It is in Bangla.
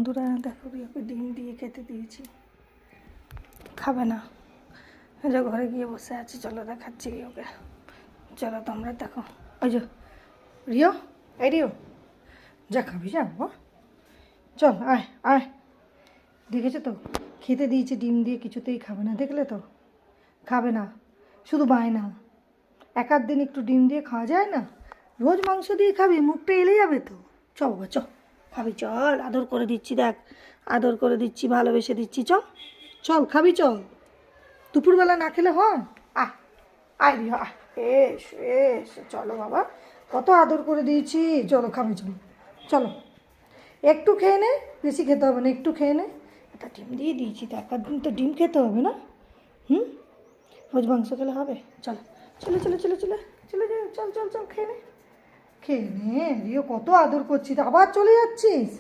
বন্ধুরা দেখো রিওকে ডিম দিয়ে খেতে দিয়েছি, খাবে না, যে ঘরে গিয়ে বসে আছি। চলো দেখাচ্ছি রিওকে, চলো তোমরা দেখো। ওই যে রিও, এই রিও যা খাবি যা, চল আয় আয়। দেখেছো তো খেতে দিয়েছি ডিম দিয়ে, কিছুতেই খাবে না, দেখলে তো খাবে না, শুধু বায়না। এক আধ দিন একটু ডিম দিয়ে খাওয়া যায় না, রোজ মাংস দিয়ে খাবি, মুখটা এলে যাবে তো। চ বাবা চ, খাবি চল, আদর করে দিচ্ছি, দেখ আদর করে দিচ্ছি, ভালোবেসে দিচ্ছি, চল চল খাবি চল। দুপুরবেলা না খেলে হয়? আয় আয় রিয়া আয়, এস এস, চলো বাবা, কত আদর করে দিয়েছি, চলো খাবি চলো চলো। একটু খেয়ে নে, বেশি খেতে হবে না, একটু খেয়ে নে। একটা ডিম দিয়ে দিয়েছি তো, এক আধ দিন তো ডিম খেতে হবে না, রোজ মাংস খেলে হবে? চলো চলো চলো চলো চলো চলে যাও, চল চল চল খেয়ে নে, খেয়ে নে। রিও কত আদর করছিস, আবার চলে যাচ্ছিস?